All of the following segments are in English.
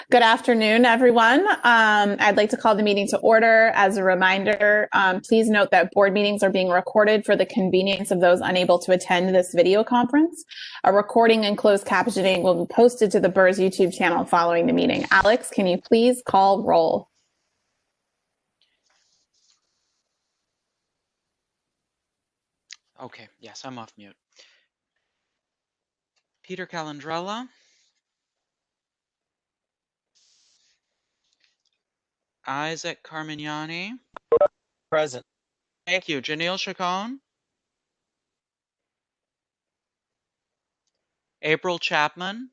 Good afternoon, everyone. I'd like to call the meeting to order. As a reminder, please note that board meetings are being recorded for the convenience of those unable to attend this video conference. A recording and closed captioning will be posted to the BERS YouTube channel following the meeting. Alex, can you please call roll? Okay, yes, I'm off mute. Peter Calandrella. Isaac Carmignani. Present. Thank you. Janil Chacon. April Chapman.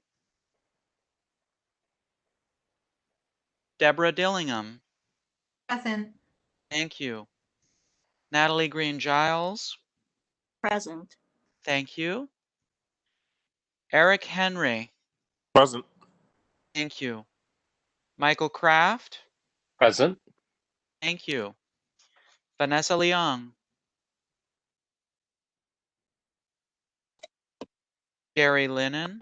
Deborah Dillingham. Present. Thank you. Natalie Green Giles. Present. Thank you. Eric Henry. Present. Thank you. Michael Kraft. Present. Thank you. Vanessa Leong. Gary Lennon.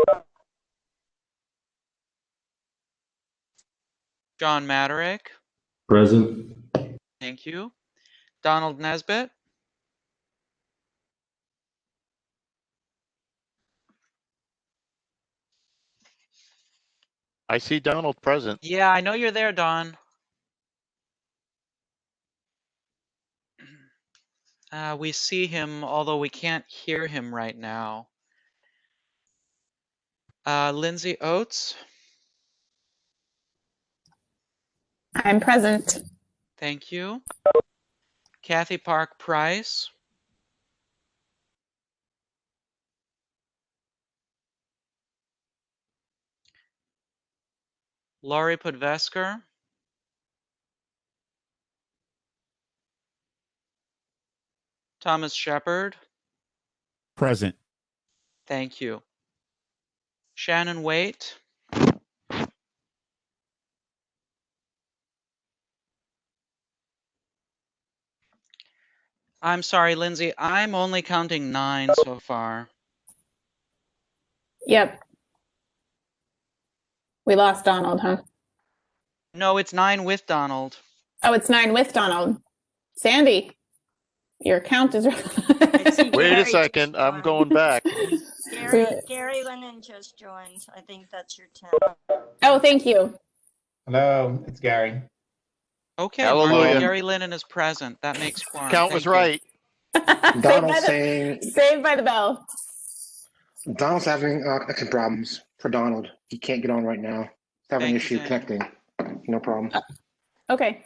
John Maderick. Present. Thank you. Donald Nesbitt. I see Donald present. Yeah, I know you're there, Don. We see him, although we can't hear him right now. Lindsay Oates. I'm present. Thank you. Kathy Park Price. Laurie Podvesker. Thomas Shepard. Present. Thank you. Shannon Waite. I'm sorry, Lindsay. I'm only counting 9 so far. Yep. We lost Donald, huh? No, it's 9 with Donald. Oh, it's 9 with Donald. Sandy, your count is Wait a second, I'm going back. Gary Lennon just joined. I think that's your 10. Oh, thank you. Hello, it's Gary. Okay, Hallelujah. Gary Lennon is present. That makes quorum. Count was right. Donald's saying Saved by the bell. Donald's having connection problems for Donald. He can't get on right now. He's having an issue connecting. No problem. Okay.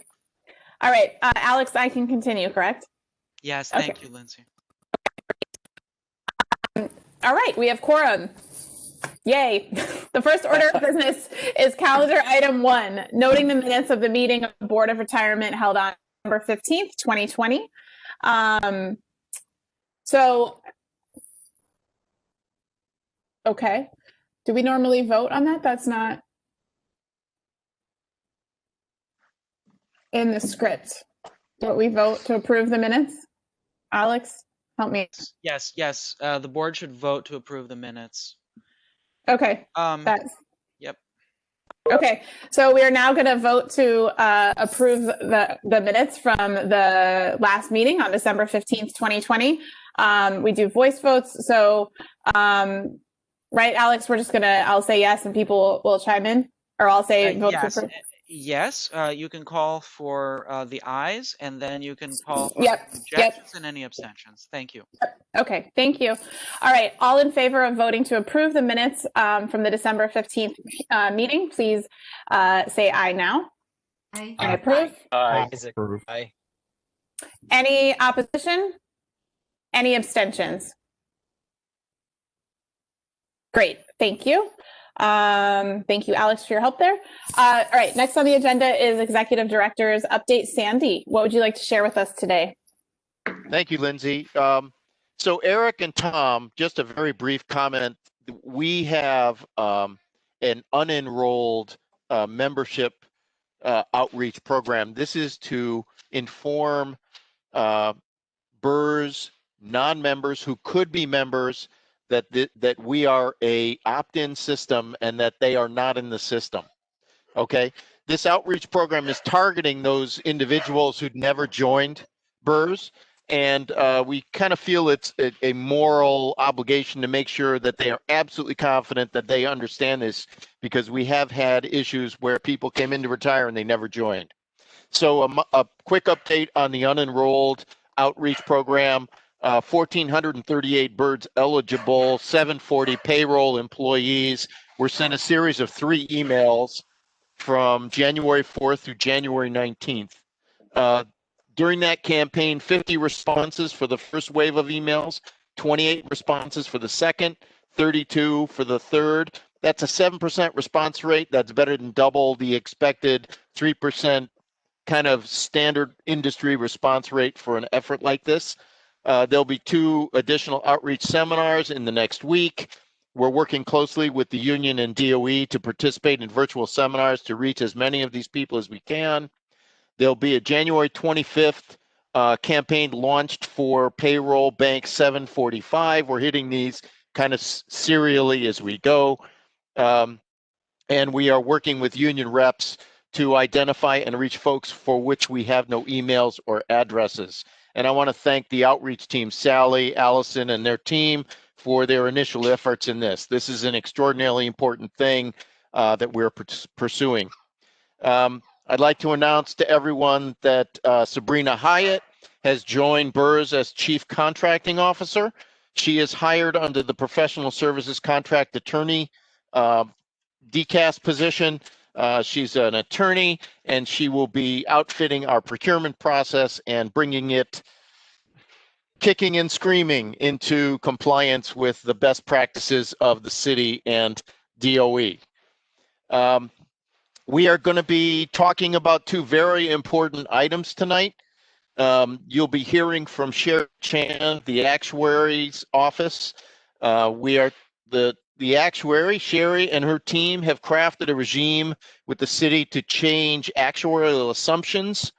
All right. Alex, I can continue, correct? Yes, thank you, Lindsay. All right. We have quorum. Yay. The first order of business is calendar item 1, noting the minutes of the meeting of the Board of Retirement held on November 15th, 2020. Okay. Do we normally vote on that? That's not in the script. Don't we vote to approve the minutes? Alex, help me. Yes, the board should vote to approve the minutes. Okay. Yep. Okay, so we are now going to vote to approve the minutes from the last meeting on December 15th, 2020. We do voice votes. So, right, Alex, I'll say yes and people will chime in, or I'll say vote to approve. Yes, you can call for the ayes, and then you can call for objections and any abstentions. Thank you. Okay, thank you. All right, all in favor of voting to approve the minutes from the December 15th meeting, please say aye now. Aye. I approve. Aye. Aye. Any opposition? Any abstentions? Great, thank you. Thank you, Alex, for your help there. All right, next on the agenda is Executive Director's update. Sandy, what would you like to share with us today? Thank you, Lindsay. So Eric and Tom, just a very brief comment. We have an unenrolled membership outreach program. This is to inform BERS non-members who could be members that we are a opt-in system and that they are not in the system. Okay. This outreach program is targeting those individuals who'd never joined BERS. And we kind of feel it's a moral obligation to make sure that they are absolutely confident that they understand this, because we have had issues where people came in to retire and they never joined. So a quick update on the unenrolled outreach program. 1,438 BERS eligible, 740 payroll employees. We're sent a series of 3 emails from January 4th through January 19th. During that campaign, 50 responses for the first wave of emails, 28 responses for the second, 32 for the third. That's a 7% response rate. That's better than double the expected 3% kind of standard industry response rate for an effort like this. There'll be 2 additional outreach seminars in the next week. We're working closely with the union and DOE to participate in virtual seminars to reach as many of these people as we can. There'll be a January 25th campaign launched for payroll bank 745. We're hitting these kind of serially as we go. And we are working with union reps to identify and reach folks for which we have no emails or addresses. And I want to thank the outreach team, Sally, Allison, and their team for their initial efforts in this. This is an extraordinarily important thing that we're pursuing. I'd like to announce to everyone that Sabrina Hyatt has joined BERS as Chief Contracting Officer. She is hired under the Professional Services Contract Attorney DCAS position. She's an attorney, and she will be outfitting our procurement process and bringing it kicking and screaming into compliance with the best practices of the city and DOE. We are going to be talking about 2 very important items tonight. You'll be hearing from Sherry Chan, the actuary's office. The actuary, Sherry, and her team have crafted a regime with the city to change actuarial assumptions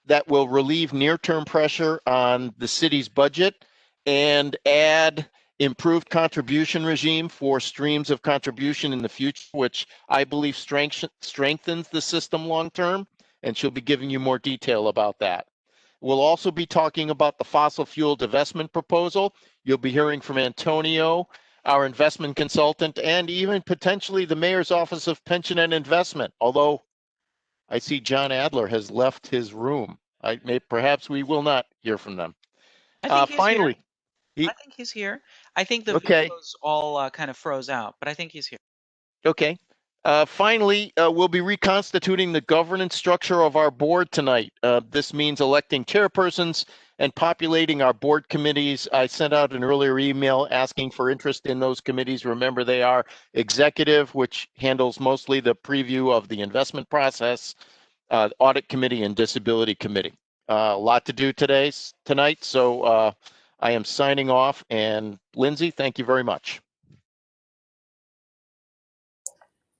that will relieve near-term pressure on the city's budget and add improved contribution regime for streams of contribution in the future, which I believe strengthens the system long-term, and she'll be giving you more detail about that. We'll also be talking about the fossil fuel divestment proposal. You'll be hearing from Antonio, our investment consultant, and even potentially the mayor's office of pension and investment, although I see John Adler has left his room. Perhaps we will not hear from them. I think he's Finally, here. I think he's here. I think the okay. videos all kind of froze out, but I think he's here. Okay. Finally, we'll be reconstituting the governance structure of our board tonight. This means electing chairpersons and populating our board committees. I sent out an earlier email asking for interest in those committees. Remember, they are executive, which handles mostly the preview of the investment process, audit committee, and disability committee. A lot to do tonight, so I am signing off. And Lindsay, thank you very much.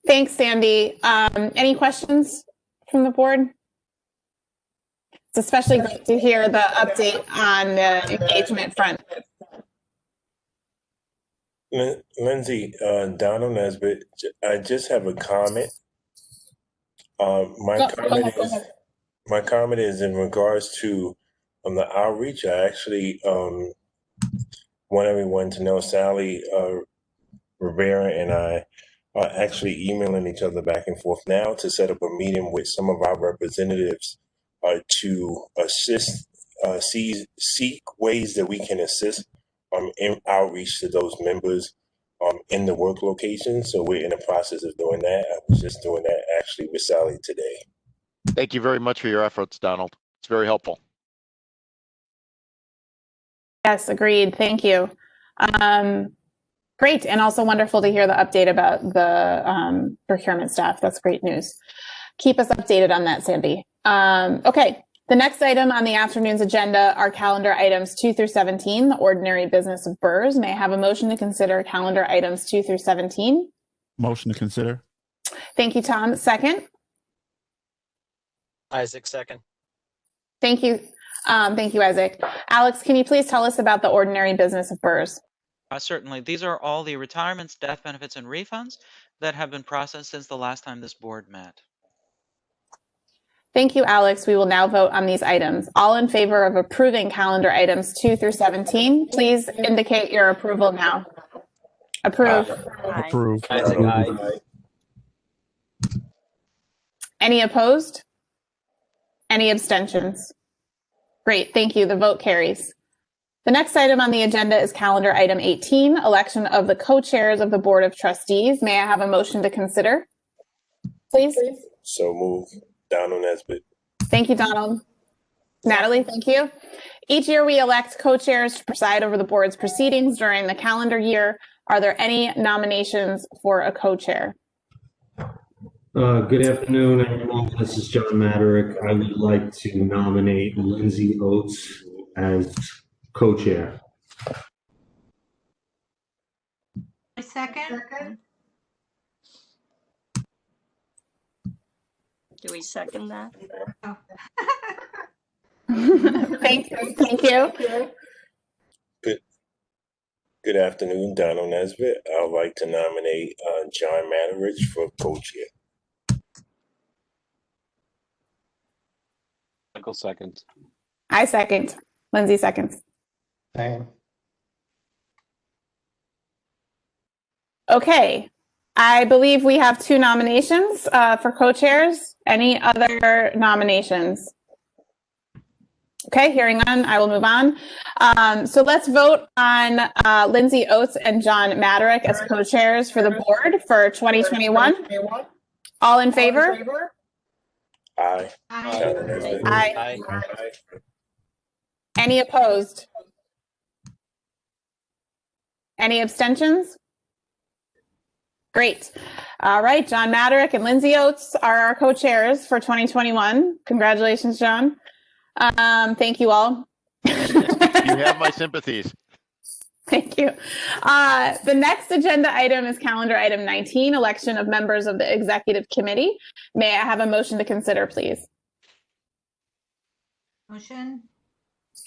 Thanks, Sandy. Any questions from the board? It's especially great to hear the update on the engagement front. Lindsay, Donald Nesbitt, I just have a comment. My comment is in regards to the outreach. I actually want everyone to know Sally Rivera and I are actually emailing each other back and forth now to set up a meeting with some of our representatives to assist, seek ways that we can assist in outreach to those members in the work location. So we're in the process of doing that. I was just doing that actually with Sally today. Thank you very much for your efforts, Donald. It's very helpful. Yes, agreed. Thank you. Great. And also wonderful to hear the update about the procurement staff. That's great news. Keep us updated on that, Sandy. Okay. The next item on the afternoon's agenda are calendar items 2 through 17, the ordinary business of BERS. May I have a motion to consider calendar items 2 through 17? Motion to consider. Thank you, Tom. Second? Isaac, second. Thank you. Thank you, Isaac. Alex, can you please tell us about the ordinary business of BERS? Certainly. These are all the retirements, death benefits, and refunds that have been processed since the last time this board met. Thank you, Alex. We will now vote on these items. All in favor of approving calendar items 2 through 17, please indicate your approval now. Approve. Aye. Approve. Isaac, aye. Any opposed? Any abstentions? Great, thank you. The vote carries. The next item on the agenda is calendar item 18, election of the co-chairs of the Board of Trustees. May I have a motion to consider, please? So move. Donald Nesbitt. Thank you, Donald. Natalie, thank you. Each year we elect co-chairs to preside over the board's proceedings during the calendar year. Are there any nominations for a co-chair? Good afternoon, everyone. This is John Maderick. I would like to nominate Lindsay Oates as co-chair. A second. Do we second that? Oh. Thank you. Good afternoon, Donald Nesbitt. I would like to nominate John Matarich for co-chair. Michael seconds. I second. Lindsay seconds. Same. Okay. I believe we have 2 nominations for co-chairs. Any other nominations? Okay, hearing none, I will move on. So let's vote on Lindsay Oates and John Maderick as co-chairs for the board for 2021. All in favor? Aye. Aye. Any opposed? Any abstentions? Great. All right, John Maderick and Lindsay Oates are our co-chairs for 2021. Congratulations, John. Thank you all. You have my sympathies. Thank you. The next agenda item is calendar item 19, election of members of the executive committee. May I have a motion to consider, please? Motion.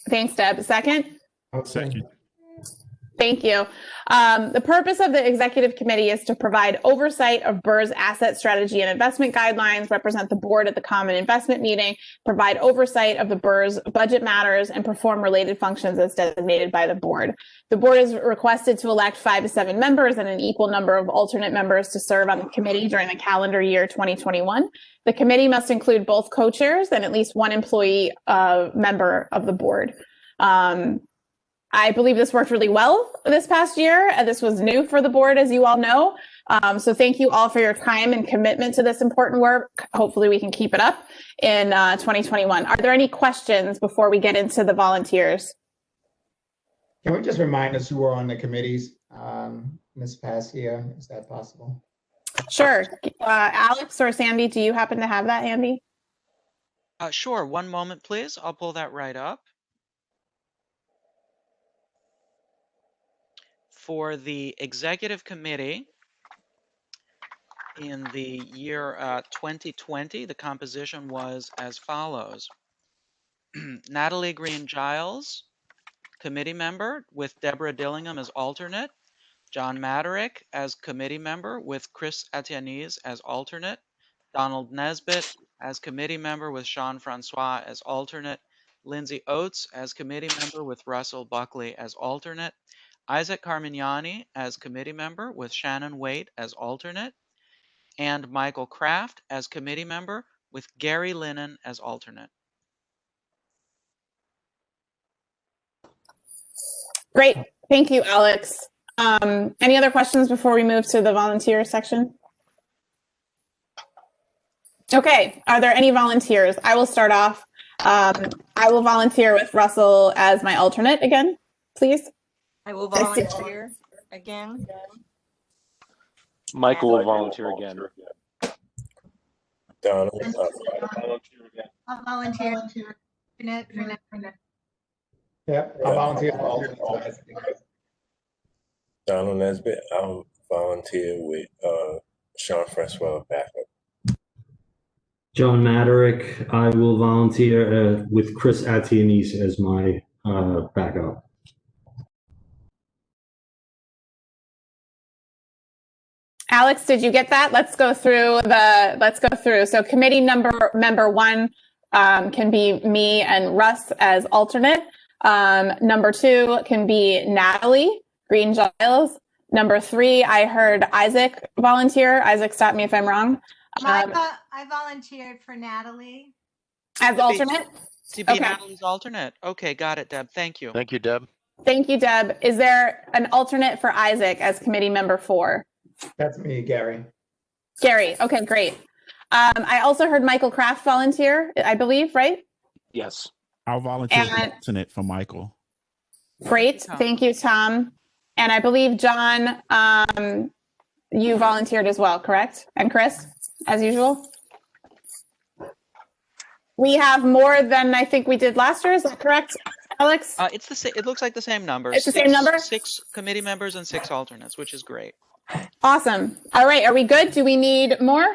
Thanks, Deb. Second? Second. Thank you. The purpose of the executive committee is to provide oversight of BERS asset strategy and investment guidelines, represent the board at the common investment meeting, provide oversight of the BERS budget matters, and perform related functions as designated by the board. The board is requested to elect 5 to 7 members and an equal number of alternate members to serve on the committee during the calendar year 2021. The committee must include both co-chairs and at least 1 employee member of the board. I believe this worked really well this past year. This was new for the board, as you all know. So thank you all for your time and commitment to this important work. Hopefully we can keep it up in 2021. Are there any questions before we get into the volunteers? Can we just remind us who are on the committees this past year? Is that possible? Sure. Alex or Sandy, do you happen to have that handy? Sure. One moment, please. I'll pull that right up. For the executive committee in the year 2020, the composition was as follows. Natalie Green Giles, committee member with Deborah Dillingham as alternate. John Maderick as committee member with Chris Etiennes as alternate. Donald Nesbitt as committee member with Sean Francois as alternate. Lindsay Oates as committee member with Russell Buckley as alternate. Isaac Carmignani as committee member with Shannon Waite as alternate, and Michael Kraft as committee member with Gary Lennon as alternate. Great. Thank you, Alex. Any other questions before we move to the volunteer section? Okay. Are there any volunteers? I will start off. I will volunteer with Russell as my alternate again, please. I will volunteer again. Michael will volunteer again. Donald. I'll volunteer. Yeah, I'll volunteer for alternate. Donald Nesbitt. I'll volunteer with Sean Francois backup. John Maderick. I will volunteer with Chris Etiennes as my backup. Alex, did you get that? Let's go through. So committee member one can be me and Russ as alternate. Number two can be Natalie Green Giles. Number three, I heard Isaac volunteer. Isaac, stop me if I'm wrong. I volunteered for Natalie. As alternate? To be Okay. Natalie's alternate. Okay, got it, Deb. Thank you. Thank you, Deb. Thank you, Deb. Is there an alternate for Isaac as committee member 4? That's me, Gary. Gary. Okay, great. I also heard Michael Kraft volunteer, I believe, right? Yes. I'll volunteer as And- alternate for Michael. Great. Thank you, Tom. And I believe, John, you volunteered as well, correct? And Chris, as usual? We have more than I think we did last year. Is that correct, Alex? It's the same. It looks like the same number. It's the same number? 6 committee members and 6 alternates, which is great. Awesome. All right. Are we good? Do we need more?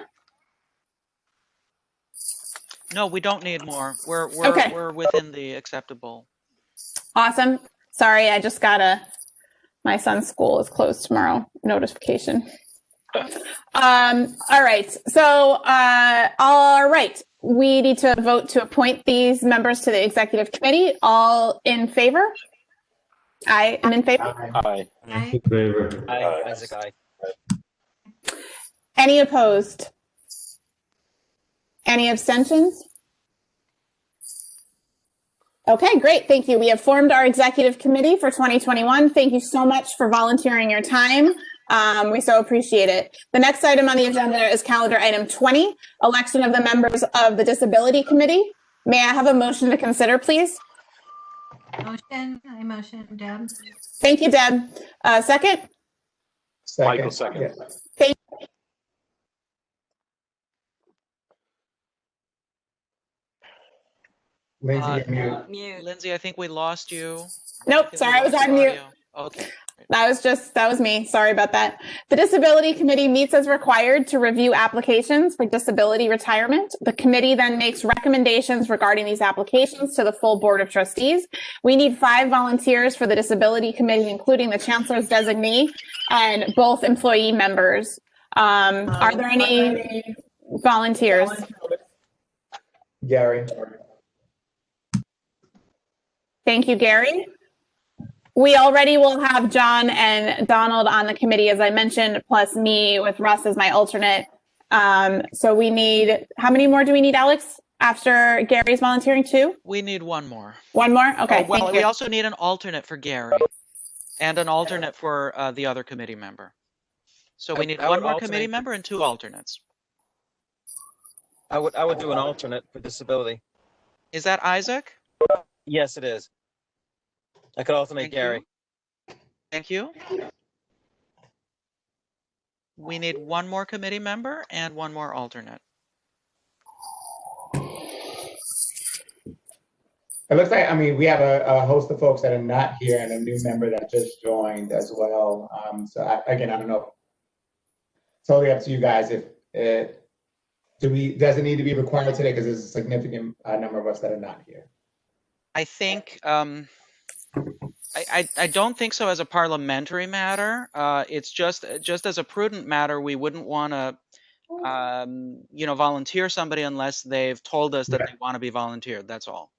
No, we don't need more. Okay. We're within the acceptable. Awesome. Sorry, I just got my son's school is closed tomorrow notification. All right. So, all right. We need to vote to appoint these members to the executive committee. All in favor? I am in favor. Aye. In favor. Aye. Isaac, aye. Any opposed? Any abstentions? Okay, great. Thank you. We have formed our executive committee for 2021. Thank you so much for volunteering your time. We so appreciate it. The next item on the agenda is calendar item 20, election of the members of the Disability Committee. May I have a motion to consider, please? Motion, I motion, Deb. Thank you, Deb. Second? Michael, second. Yeah. Thank Lindsay, you're mute. Mute. Lindsay, I think we lost you. Nope, sorry, I was on mute. Okay. That was me. Sorry about that. The Disability Committee meets as required to review applications for disability retirement. The committee then makes recommendations regarding these applications to the full Board of Trustees. We need 5 volunteers for the Disability Committee, including the Chancellor's designee and both employee members. Are there any volunteers? Gary. Thank you, Gary. We already will have John and Donald on the committee, as I mentioned, plus me with Russ as my alternate. So we need, how many more do we need, Alex, after Gary's volunteering? 2? We need one more. One more? Okay, Well, thank we you. also need an alternate for Gary and an alternate for the other committee member. So we need I one would more alternate. committee member and 2 alternates. I would do an alternate for disability. Is that Isaac? Yes, it is. I could alternate Thank Gary. you. Thank you. We need one more committee member and one more alternate. It looks like, I mean, we have a host of folks that are not here and a new member that just joined as well. Again, I don't know. Totally up to you guys. If does it need to be required today? Because there's a significant number of us that are not here. I think I don't think so as a parliamentary matter. It's just as a prudent matter, we wouldn't want to volunteer somebody unless they've told us that they want to be volunteered. That's all.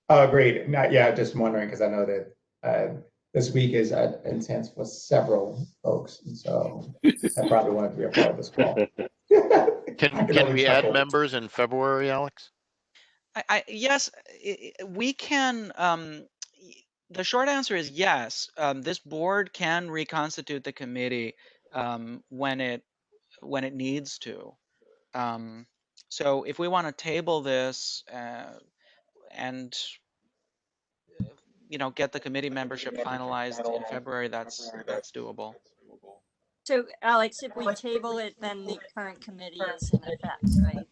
Oh, agreed. Just wondering because I know that this week is intense for several folks, and so I probably wanted to be a part of this call. Can we add members in February, Alex? Yes, we can. The short answer is yes. This board can reconstitute the committee when it needs to. So if we want to table this and get the committee membership finalized in February, that's doable. So Alex, if we table it, then the current committee is in effect, right?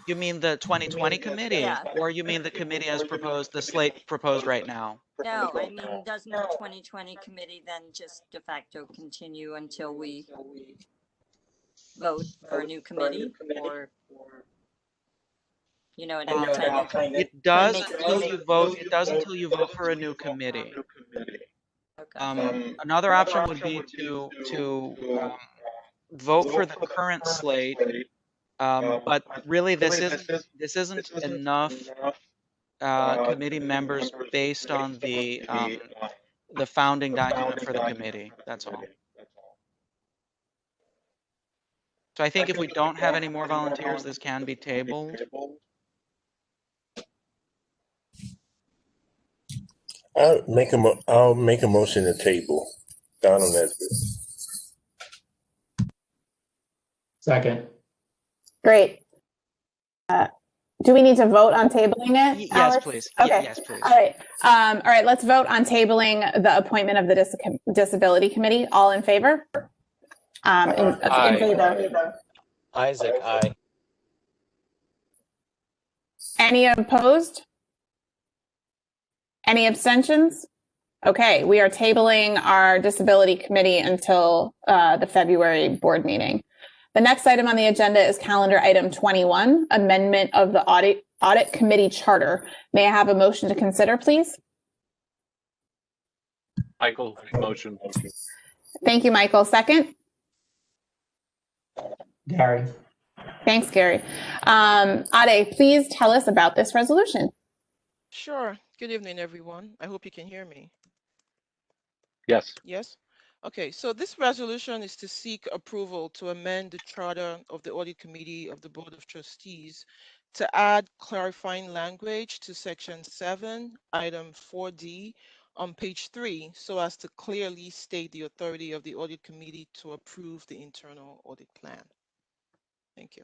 You mean the 2020 committee, Yeah. or you mean the committee as proposed, the slate proposed right now? No, I mean, doesn't the 2020 committee then just de facto continue until we vote for a new committee, or at any time? It does until you vote. It does until you vote for a new committee. Okay. Another option would be to vote for the current slate, but really this isn't enough committee members based on the founding document for the committee. That's all. So I think if we don't have any more volunteers, this can be tabled. I'll make a motion to table. Donald Nesbitt. Second. Great. Do we need to vote on tabling it? Yes, Alex? please. Okay. Yes, please. All right. All right. Let's vote on tabling the appointment of the disability committee. All in favor? In favor. Isaac, aye. Any opposed? Any abstentions? Okay, we are tabling our disability committee until the February board meeting. The next item on the agenda is calendar item 21, amendment of the audit committee charter. May I have a motion to consider, please? Michael, motion. Thank you, Michael. Second? Gary. Thanks, Gary. Ade, please tell us about this resolution. Sure. Good evening, everyone. I hope you can hear me. Yes. Yes? Okay, so this resolution is to seek approval to amend the charter of the Audit Committee of the Board of Trustees to add clarifying language to Section 7, Item 4D on page 3, so as to clearly state the authority of the Audit Committee to approve the internal audit plan. Thank you.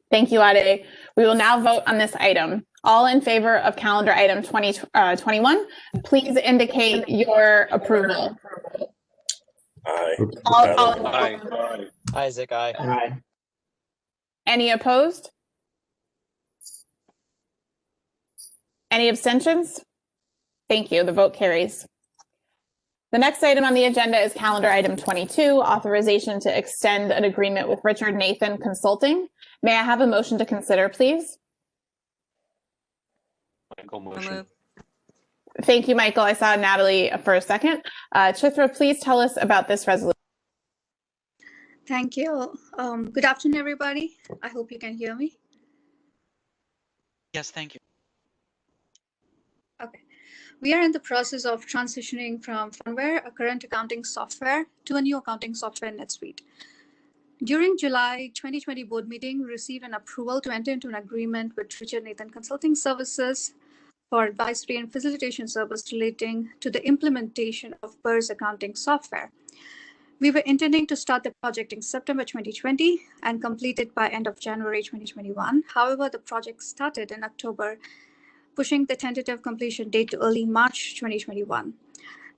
Thank you, Ade. We will now vote on this item. All in favor of calendar item 2021, please indicate your approval. Aye. Aye. Isaac, aye. Aye. Any opposed? Any abstentions? Thank you. The vote carries. The next item on the agenda is calendar item 22, authorization to extend an agreement with Richard Nathan Consulting. May I have a motion to consider, please? Michael, motion. Thank you, Michael. I saw Natalie for a second. Chitra, please tell us about this resolution. Thank you. Good afternoon, everybody. I hope you can hear me. Yes, thank you. Okay. We are in the process of transitioning from Funware, a current accounting software, to a new accounting software, NetSuite. During July 2020 board meeting, we received an approval to enter into an agreement with Richard Nathan Consulting Services for advisory and facilitation service relating to the implementation of BERS accounting software. We were intending to start the project in September 2020 and complete it by end of January 2021. However, the project started in October, pushing the tentative completion date to early March 2021.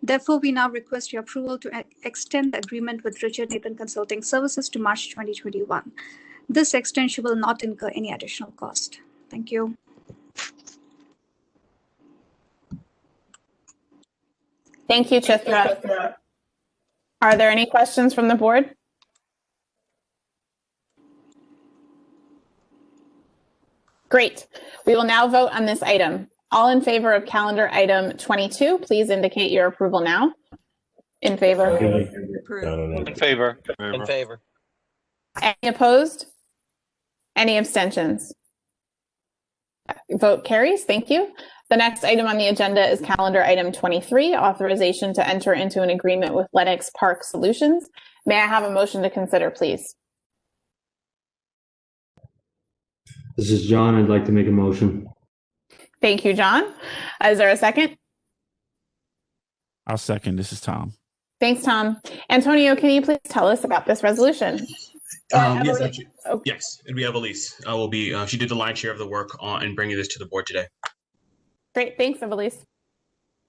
Therefore, we now request your approval to extend the agreement with Richard Nathan Consulting Services to March 2021. This extension will not incur any additional cost. Thank you. Thank you, Chitra. Are there any questions from the board? Great. We will now vote on this item. All in favor of calendar item 22, please indicate your approval now. In favor? In favor. In favor. Any opposed? Any abstentions? Vote carries. Thank you. The next item on the agenda is calendar item 23, authorization to enter into an agreement with Lennox Park Solutions. May I have a motion to consider, please? This is John. I'd like to make a motion. Thank you, John. Is there a second? I'll second. This is Tom. Thanks, Tom. Antonio, can you please tell us about this resolution? Yes, actually, yes, it'd be Evelise. Will be. She did the lion's share of the work in bringing this to the board today. Great, thanks, Evelise.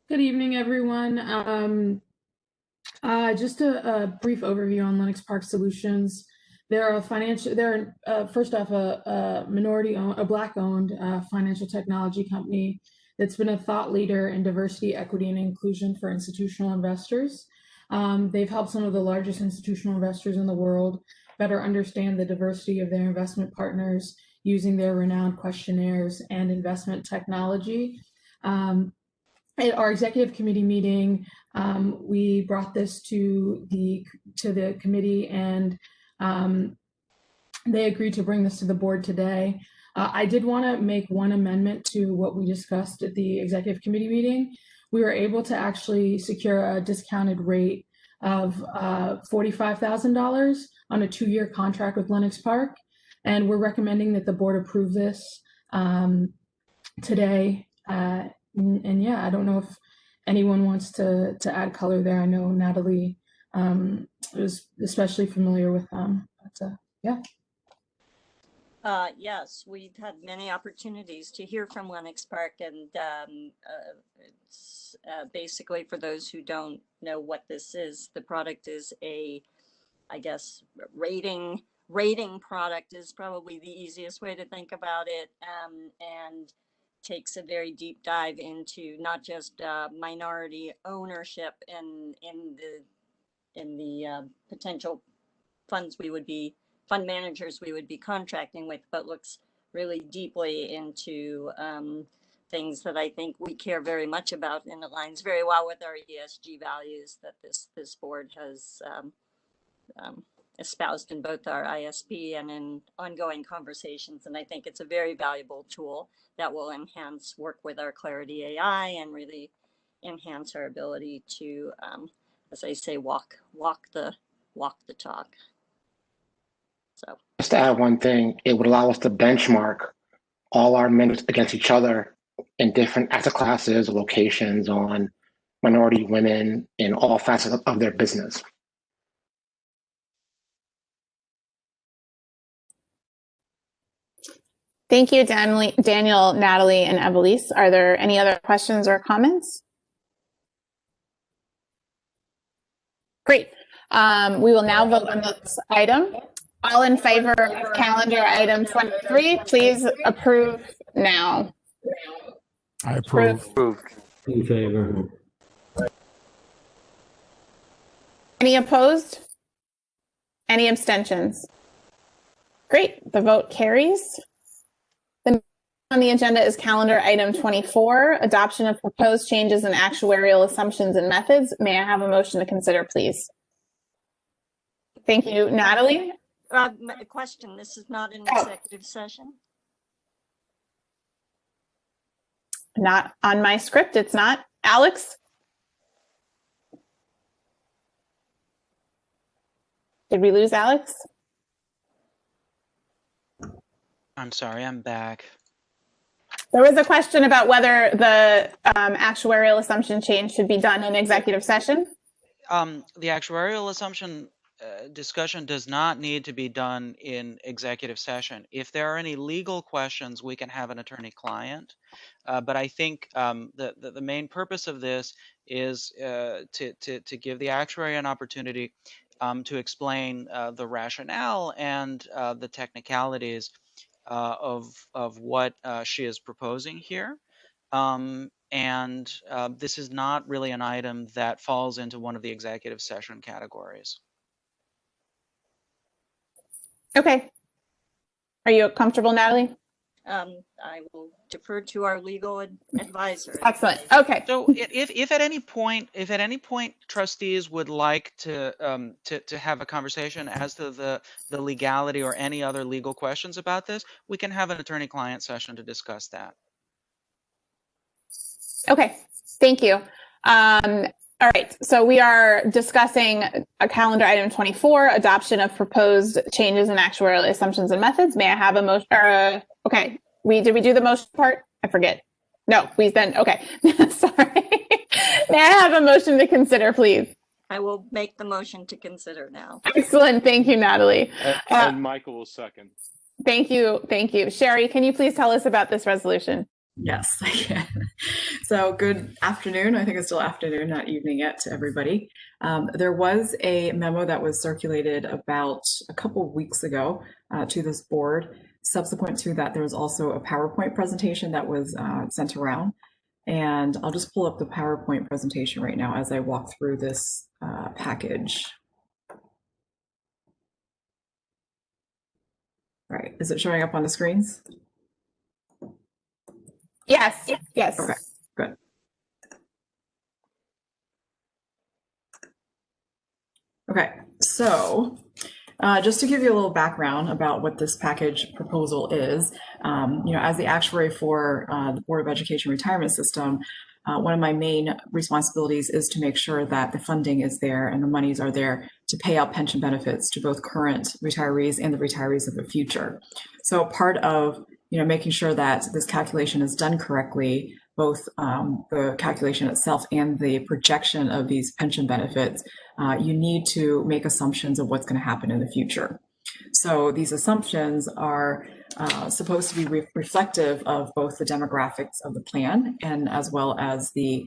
Good evening, everyone. Just a brief overview on Lennox Park Solutions. They're first off a Black-owned financial technology company that's been a thought leader in diversity, equity, and inclusion for institutional investors. They've helped some of the largest institutional investors in the world better understand the diversity of their investment partners using their renowned questionnaires and investment technology. at our executive committee meeting, we brought this to the committee, and they agreed to bring this to the board today. I did want to make one amendment to what we discussed at the executive committee meeting. We were able to actually secure a discounted rate of $45,000 on a 2-year contract with Lenox Park, and we're recommending that the board approve this today. And yeah, I don't know if anyone wants to add color there. I know Natalie is especially familiar with them. But, yeah. Yes, we've had many opportunities to hear from Lenox Park, and it's basically, for those who don't know what this is, the product is a, I guess, rating product is probably the easiest way to think about it, and takes a very deep dive into not just minority ownership in the potential fund managers we would be contracting with, but looks really deeply into things that I think we care very much about, and aligns very well with our ESG values that this board has espoused in both our ISP and in ongoing conversations. And I think it's a very valuable tool that will enhance work with our Clarity AI and really enhance our ability to, as I say, walk the talk. So Just to add one thing, it would allow us to benchmark all our members against each other in different asset classes, locations, on minority women in all facets of their business. Thank you, Daniel, Natalie, and Evelise. Are there any other questions or comments? Great. We will now vote on this item. All in favor of calendar item 23, please approve now. I approve. In favor. Any opposed? Any abstentions? Great, the vote carries. The next on the agenda is calendar item 24, adoption of proposed changes in actuarial assumptions and methods. May I have a motion to consider, please? Thank you, Natalie. A question, this is not an executive session? Not on my script, it's not. Alex? Did we lose Alex? I'm sorry, I'm back. There was a question about whether the actuarial assumption change should be done in executive session. The actuarial assumption discussion does not need to be done in executive session. If there are any legal questions, we can have an attorney-client. But I think the main purpose of this is to give the actuary an opportunity to explain the rationale and the technicalities of what she is proposing here. This is not really an item that falls into one of the executive session categories. Okay. Are you comfortable, Natalie? I will defer to our legal advisor. Excellent. Okay. So if at any point trustees would like to have a conversation as to the legality or any other legal questions about this, we can have an attorney-client session to discuss that. Okay. Thank you. All right. So we are discussing a calendar item 24, adoption of proposed changes in actuarial assumptions and methods. May I have a motion? Okay. Did we do the motion part? I forget. No, we then, okay. Sorry. May I have a motion to consider, please? I will make the motion to consider now. Excellent. Thank you, Natalie. And Michael will second. Thank you. Thank you. Sherry, can you please tell us about this resolution? Yes, I can. So good afternoon. I think it's still afternoon, not evening yet, to everybody. There was a memo that was circulated about a couple of weeks ago to this board. Subsequent to that, there was also a PowerPoint presentation that was sent around. And I'll just pull up the PowerPoint presentation right now as I walk through this package. All right, is it showing up on the screens? Yes. Yes. Okay, good. Okay, so just to give you a little background about what this package proposal is, as the actuary for the Board of Education Retirement System, one of my main responsibilities is to make sure that the funding is there and the monies are there to pay out pension benefits to both current retirees and the retirees of the future. So part of making sure that this calculation is done correctly, both the calculation itself and the projection of these pension benefits, you need to make assumptions of what's going to happen in the future. So these assumptions are supposed to be reflective of both the demographics of the plan and as well as the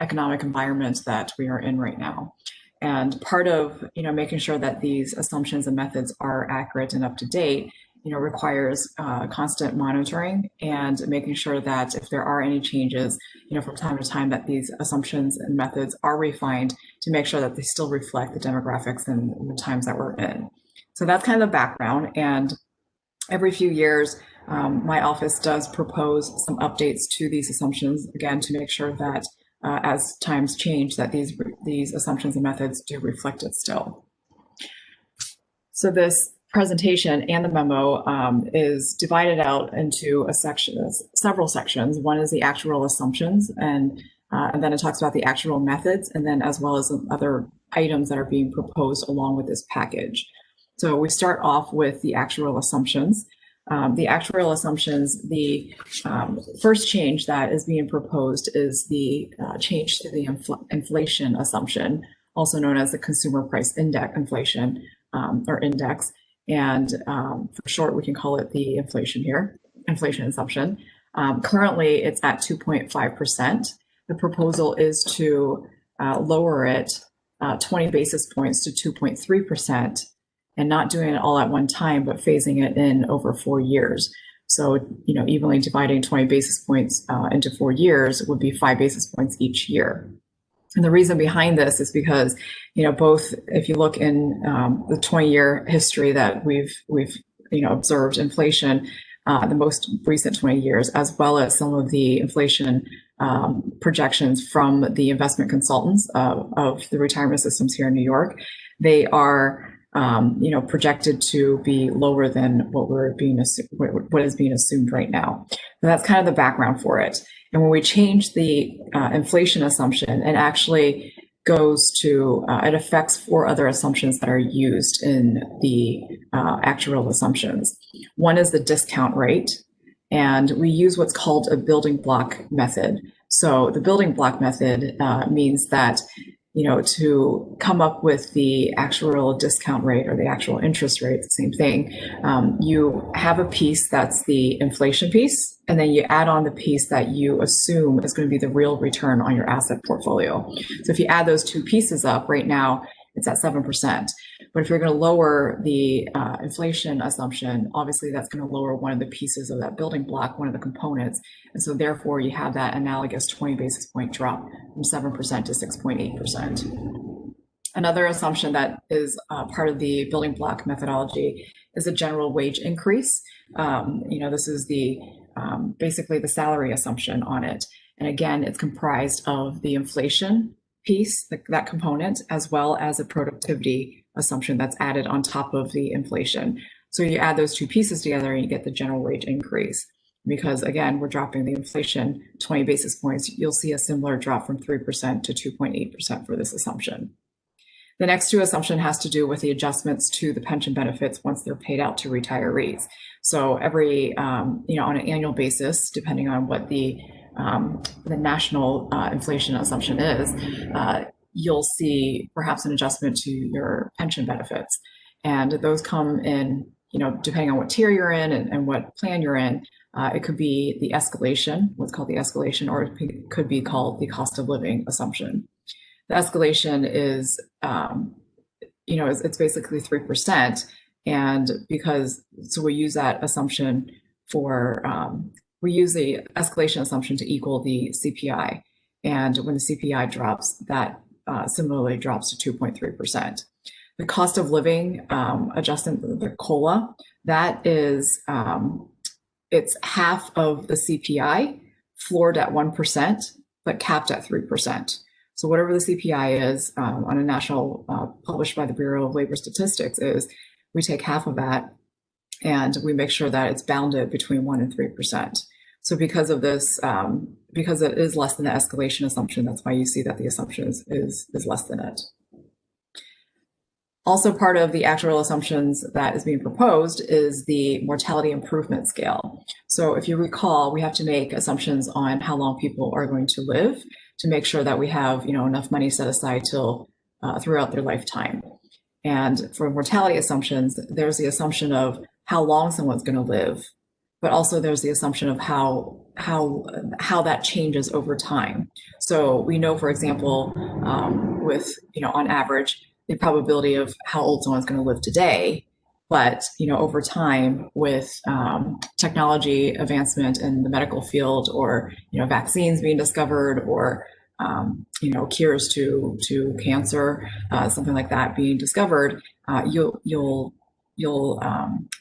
economic environment that we are in right now. And part of making sure that these assumptions and methods are accurate and up to date requires constant monitoring and making sure that if there are any changes, from time to time, that these assumptions and methods are refined to make sure that they still reflect the demographics and the times that we're in. So that's kind of the background. And every few years, my office does propose some updates to these assumptions, again, to make sure that as times change, that these assumptions and methods do reflect it still. So this presentation and the memo is divided out into several sections. One is the actual assumptions, and then it talks about the actual methods, and then as well as other items that are being proposed along with this package. So we start off with the actual assumptions. The actuarial assumptions, the first change that is being proposed is the change to the inflation assumption, also known as the consumer price index inflation or index. And for short, we can call it the inflation assumption. Currently, it's at 2.5%. The proposal is to lower it 20 basis points to 2.3%. And not doing it all at one time, but phasing it in over 4 years. So, evenly dividing 20 basis points into 4 years would be 5 basis points each year. And the reason behind this is because, both if you look in the 20-year history that we've observed inflation, the most recent 20 years, as well as some of the inflation projections from the investment consultants of the retirement systems here in New York, they are projected to be lower than what is being assumed right now. So that's kind of the background for it. And when we change the inflation assumption, it actually goes to, it affects 4 other assumptions that are used in the actuarial assumptions. One is the discount rate, and we use what's called a building block method. So the building block method means that to come up with the actual discount rate or the actual interest rate, the same thing, you have a piece that's the inflation piece, and then you add on the piece that you assume is going to be the real return on your asset portfolio. So if you add those two pieces up, right now it's at 7%. But if you're going to lower the inflation assumption, obviously that's going to lower one of the pieces of that building block, one of the components. And so therefore you have that analogous 20 basis point drop from 7% to 6.8%. Another assumption that is part of the building block methodology is a general wage increase. This is the basically the salary assumption on it. And again, it's comprised of the inflation piece, that component, as well as a productivity assumption that's added on top of the inflation. So you add those two pieces together and you get the general wage increase. Because again, we're dropping the inflation 20 basis points, you'll see a similar drop from 3% to 2.8% for this assumption. The next 2 assumption has to do with the adjustments to the pension benefits once they're paid out to retirees. So every, on an annual basis, depending on what the national inflation assumption is, you'll see perhaps an adjustment to your pension benefits. And those come in, depending on what tier you're in and what plan you're in. It could be the escalation, what's called the escalation, or it could be called the cost of living assumption. The escalation is, it's basically 3%. And so we use that assumption we use the escalation assumption to equal the CPI. And when the CPI drops, that similarly drops to 2.3%. The cost of living adjustment, the COLA, that is, it's half of the CPI, floored at 1%, but capped at 3%. So whatever the CPI is on a national published by the Bureau of Labor Statistics is, we take half of that and we make sure that it's bounded between 1% and 3%. So because of this, because it is less than the escalation assumption, that's why you see that the assumption is less than it. Also part of the actual assumptions that is being proposed is the mortality improvement scale. So if you recall, we have to make assumptions on how long people are going to live to make sure that we have, enough money set aside till throughout their lifetime. And for mortality assumptions, there's the assumption of how long someone's going to live, but also there's the assumption of how that changes over time. So we know, for example, with on average, the probability of how old someone's going to live today, but over time with technology advancement in the medical field, or vaccines being discovered, or cures to cancer, something like that being discovered, you'll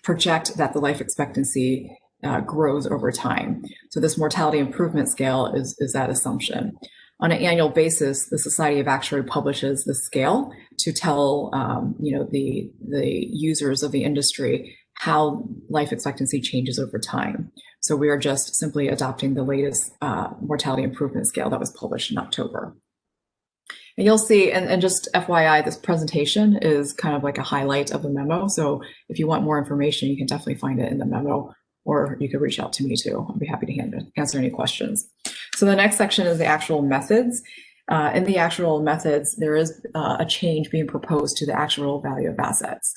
project that the life expectancy grows over time. So this mortality improvement scale is that assumption. On an annual basis, the Society of Actuaries publishes the scale to tell the users of the industry how life expectancy changes over time. So we are just simply adopting the latest mortality improvement scale that was published in October. And you'll see, and just FYI, this presentation is kind of like a highlight of the memo. So if you want more information, you can definitely find it in the memo, or you could reach out to me too. I'll be happy to answer any questions. So the next section is the actual methods. In the actual methods, there is a change being proposed to the actual value of assets.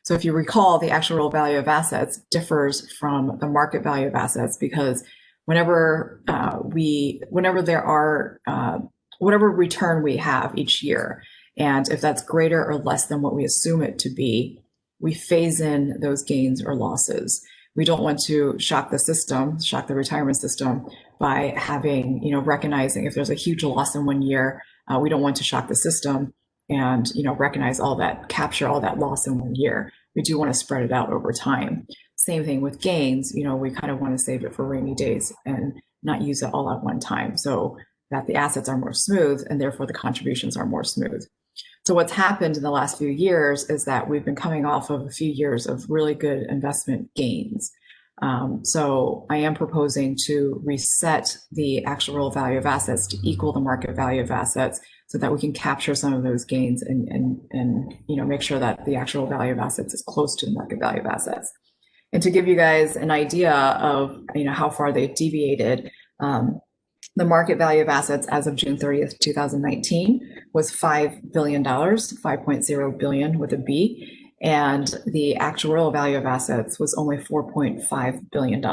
So if you recall, the actual value of assets differs from the market value of assets, because whenever whatever return we have each year, and if that's greater or less than what we assume it to be, we phase in those gains or losses. We don't want to shock the system, shock the retirement system by having, recognizing if there's a huge loss in one year, we don't want to shock the system and, recognize all that, capture all that loss in one year. We do want to spread it out over time. Same thing with gains, we kind of want to save it for rainy days and not use it all at one time, so that the assets are more smooth and therefore the contributions are more smooth. So what's happened in the last few years is that we've been coming off of a few years of really good investment gains. So I am proposing to reset the actual value of assets to equal the market value of assets, so that we can capture some of those gains and make sure that the actual value of assets is close to the market value of assets. And to give you guys an idea of how far they've deviated, the market value of assets as of June 30th, 2019 was $5 billion, 5.0 billion with a B. And the actual value of assets was only $4.5 billion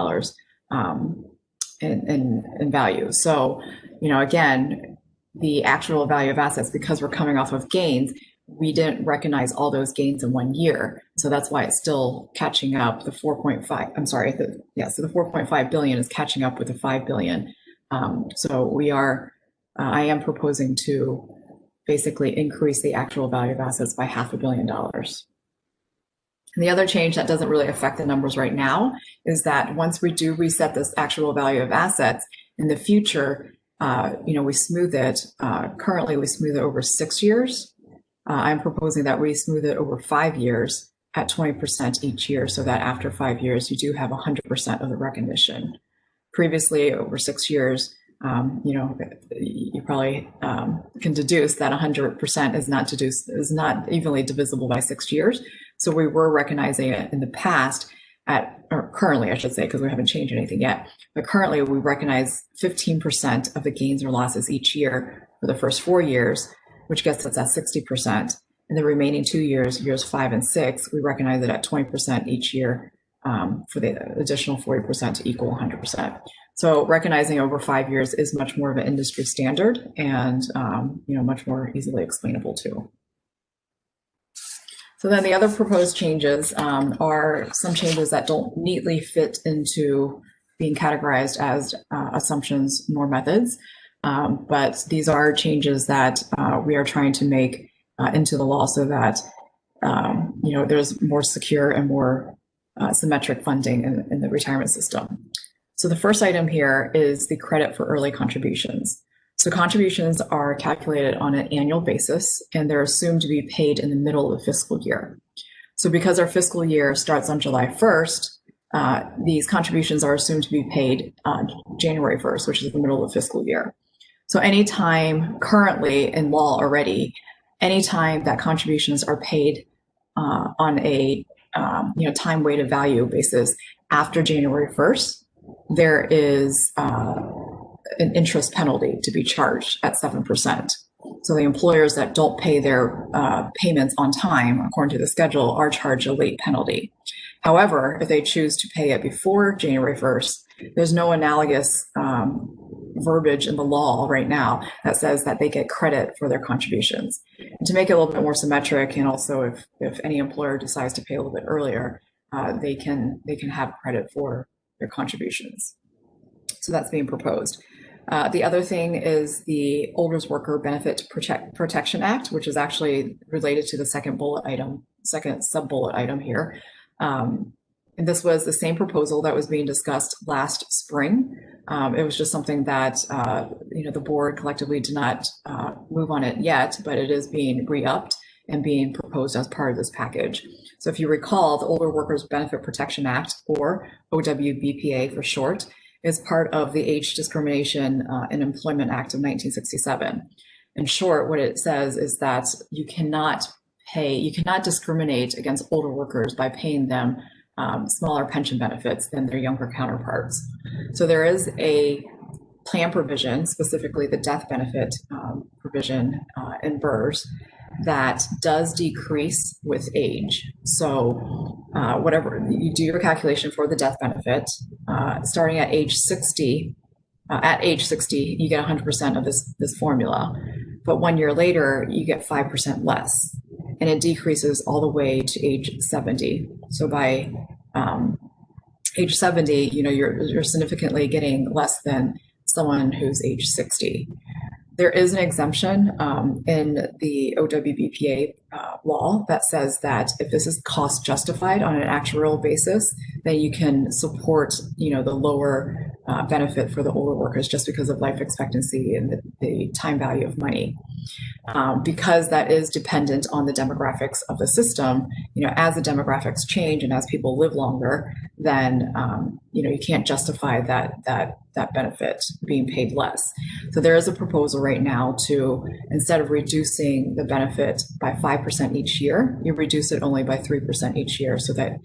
in value. So, again, the actual value of assets, because we're coming off of gains, we didn't recognize all those gains in one year. So that's why it's still catching up. The 4.5 billion is catching up with the 5 billion. So I am proposing to basically increase the actual value of assets by $500 million. And the other change that doesn't really affect the numbers right now is that once we do reset this actual value of assets in the future, we smooth it. Currently, we smooth it over 6 years. I'm proposing that we smooth it over 5 years at 20% each year, so that after 5 years, you do have 100% of the recognition. Previously, over 6 years, you probably can deduce that 100% is not evenly divisible by 6 years. So we were recognizing it in the past or currently, I should say, because we haven't changed anything yet. But currently, we recognize 15% of the gains or losses each year for the first 4 years, which gets us at 60%. In the remaining 2 years, years 5 and 6, we recognize it at 20% each year for the additional 40% to equal 100%. So recognizing over 5 years is much more of an industry standard and much more easily explainable too. So then the other proposed changes are some changes that don't neatly fit into being categorized as assumptions nor methods, but these are changes that we are trying to make into the law so that there's more secure and more symmetric funding in the retirement system. So the first item here is the credit for early contributions. So contributions are calculated on an annual basis, and they're assumed to be paid in the middle of the fiscal year. So because our fiscal year starts on July 1st, these contributions are assumed to be paid on January 1st, which is the middle of the fiscal year. So anytime currently in law already, anytime that contributions are paid on a time weighted value basis after January 1st, there is an interest penalty to be charged at 7%. So the employers that don't pay their payments on time, according to the schedule, are charged a late penalty. However, if they choose to pay it before January 1st, there's no analogous verbiage in the law right now that says that they get credit for their contributions. And to make it a little bit more symmetric, and also if any employer decides to pay a little bit earlier, they can have credit for their contributions. So that's being proposed. The other thing is the Older Worker Benefit Protection Act, which is actually related to the second sub-bullet item here. And this was the same proposal that was being discussed last spring. It was just something that the board collectively did not move on it yet, but it is being re-upped and being proposed as part of this package. So if you recall, the Older Workers Benefit Protection Act, or OWBPA for short, is part of the Age Discrimination in Employment Act of 1967. In short, what it says is that you cannot discriminate against older workers by paying them smaller pension benefits than their younger counterparts. So there is a plan provision, specifically the death benefit provision in BERS, that does decrease with age. So whatever you do your calculation for the death benefit, starting at age 60, you get 100% of this formula. But 1 year later, you get 5% less. And it decreases all the way to age 70. So by age 70, you're significantly getting less than someone who's age 60. There is an exemption in the OWBPA law that says that if this is cost justified on an actuarial basis, then you can support, the lower benefit for the older workers just because of life expectancy and the time value of money. Because that is dependent on the demographics of the system, as the demographics change and as people live longer, then you can't justify that benefit being paid less. So there is a proposal right now to, instead of reducing the benefit by 5% each year, you reduce it only by 3% each year, so that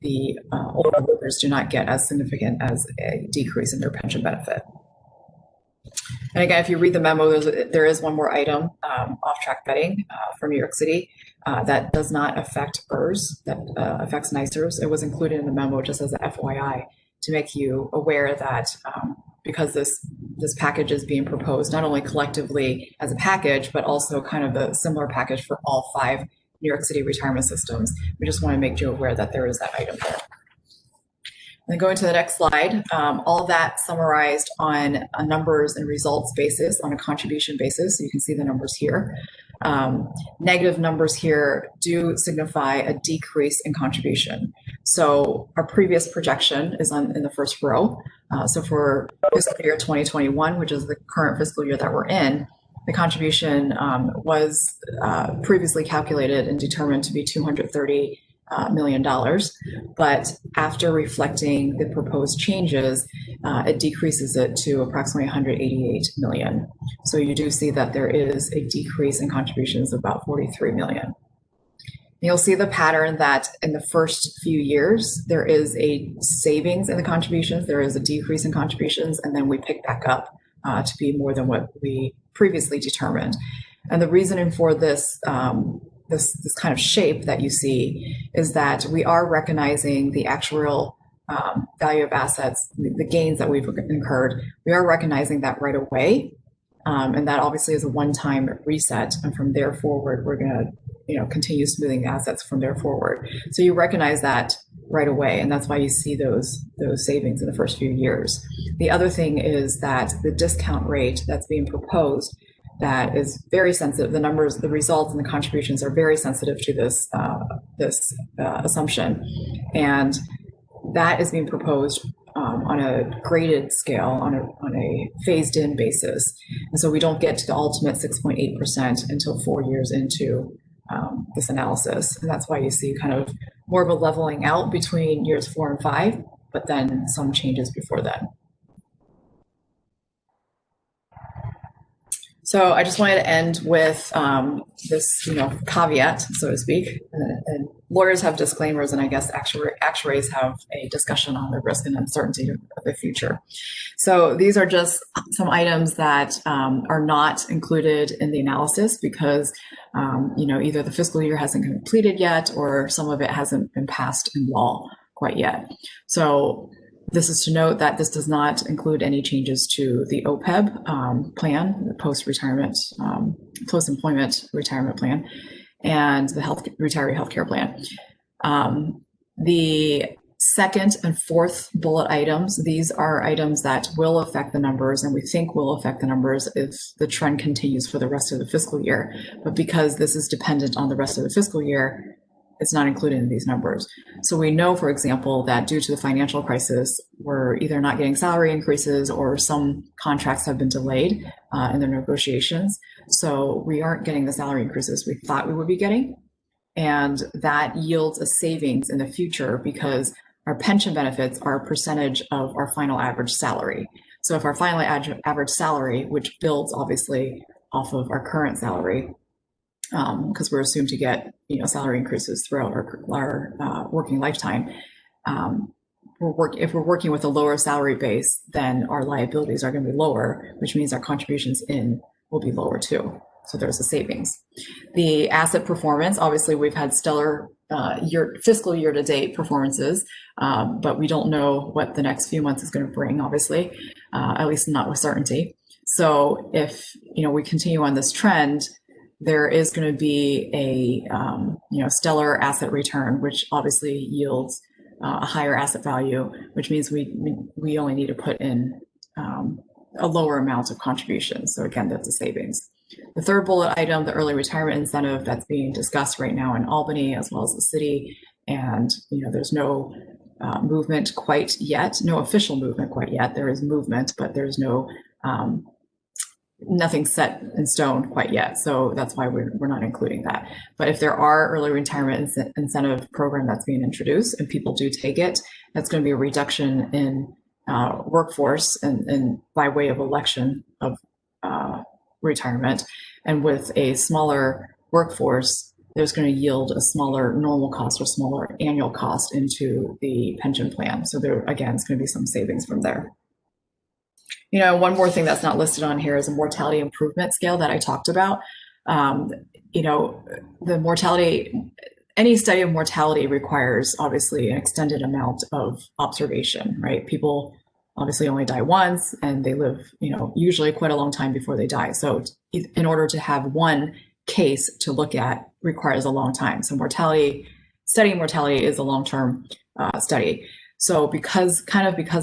the older workers do not get as significant as a decrease in their pension benefit. And again, if you read the memo, there is one more item, off-track betting for New York City, that does not affect BERS, that affects NYSERS. It was included in the memo just as a FYI to make you aware that because this package is being proposed not only collectively as a package, but also kind of a similar package for all 5 New York City retirement systems. We just want to make you aware that there is that item there. And going to the next slide, all that summarized on a numbers and results basis, on a contribution basis. So you can see the numbers here. Negative numbers here do signify a decrease in contribution. So our previous projection is in the first row. So for fiscal year 2021, which is the current fiscal year that we're in, the contribution was previously calculated and determined to be $230 million. But after reflecting the proposed changes, it decreases it to approximately 188 million. So you do see that there is a decrease in contributions of about 43 million. You'll see the pattern that in the first few years, there is a savings in the contributions, there is a decrease in contributions, and then we pick back up to be more than what we previously determined. And the reasoning for this this kind of shape that you see is that we are recognizing the actuarial value of assets, the gains that we've incurred. We are recognizing that right away. And that obviously is a one-time reset. And from there forward, we're going to continue smoothing assets from there forward. So you recognize that right away. And that's why you see those savings in the first few years. The other thing is that the discount rate that's being proposed, that is very sensitive. The numbers, the results, and the contributions are very sensitive to this assumption, and that is being proposed on a graded scale, on a phased in basis. And so we don't get to the ultimate 6.8% until 4 years into this analysis. And that's why you see kind of more of a leveling out between years 4 and 5, but then some changes before then. So I just wanted to end with this, caveat, so to speak. And lawyers have disclaimers, and I guess actuaries have a discussion on the risk and uncertainty of the future. So these are just some items that are not included in the analysis because, either the fiscal year hasn't completed yet, or some of it hasn't been passed in law quite yet. So this is to note that this does not include any changes to the OPEB plan, the post-employment retirement plan, and the retiree healthcare plan. The second and fourth bullet items, these are items that will affect the numbers, and we think will affect the numbers if the trend continues for the rest of the fiscal year. But because this is dependent on the rest of the fiscal year, it's not included in these numbers. So we know, for example, that due to the financial crisis, we're either not getting salary increases or some contracts have been delayed in their negotiations. So we aren't getting the salary increases we thought we would be getting. And that yields a savings in the future because our pension benefits are a percentage of our final average salary. So if our final average salary, which builds obviously off of our current salary, because we're assumed to get salary increases throughout our working lifetime. If we're working with a lower salary base, then our liabilities are going to be lower, which means our contributions in will be lower too. So there's a savings. The asset performance, obviously, we've had stellar fiscal year to date performances, but we don't know what the next few months is going to bring, obviously, at least not with certainty. So if we continue on this trend, there is going to be a stellar asset return, which obviously yields a higher asset value, which means we only need to put in a lower amount of contributions. So again, that's a savings. The third bullet item, the early retirement incentive, that's being discussed right now in Albany as well as the city, and there's no movement quite yet, no official movement quite yet. There is movement, but there's no nothing set in stone quite yet. So that's why we're not including that. But if there are early retirement incentive program that's being introduced and people do take it, that's going to be a reduction in workforce and by way of election of retirement. And with a smaller workforce, there's going to yield a smaller normal cost or smaller annual cost into the pension plan. So there, again, it's going to be some savings from there. One more thing that's not listed on here is a mortality improvement scale that I talked about. The mortality, any study of mortality requires obviously an extended amount of observation, right? People obviously only die once and they live, usually quite a long time before they die. So in order to have one case to look at requires a long time. So studying mortality is a long-term study. So because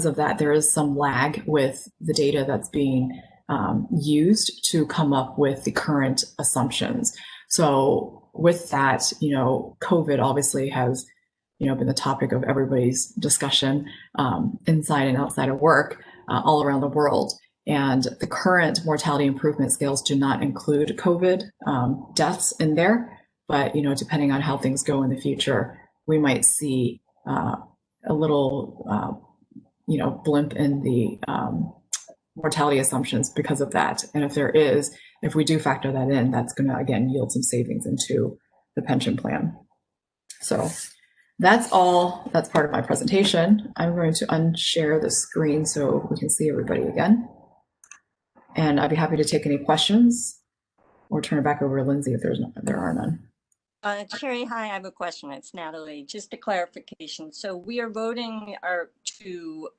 of that, there is some lag with the data that's being used to come up with the current assumptions. So with that, COVID obviously has, been the topic of everybody's discussion inside and outside of work all around the world. And the current mortality improvement scales do not include COVID deaths in there. But, depending on how things go in the future, we might see a little, blimp in the mortality assumptions because of that. And if we do factor that in, that's going to, again, yield some savings into the pension plan. So that's all. That's part of my presentation. I'm going to unshare the screen so we can see everybody again. And I'd be happy to take any questions or turn it back over to Lindsay if there are none. Sherry, hi, I have a question. It's Natalie. Just a clarification. So we are voting to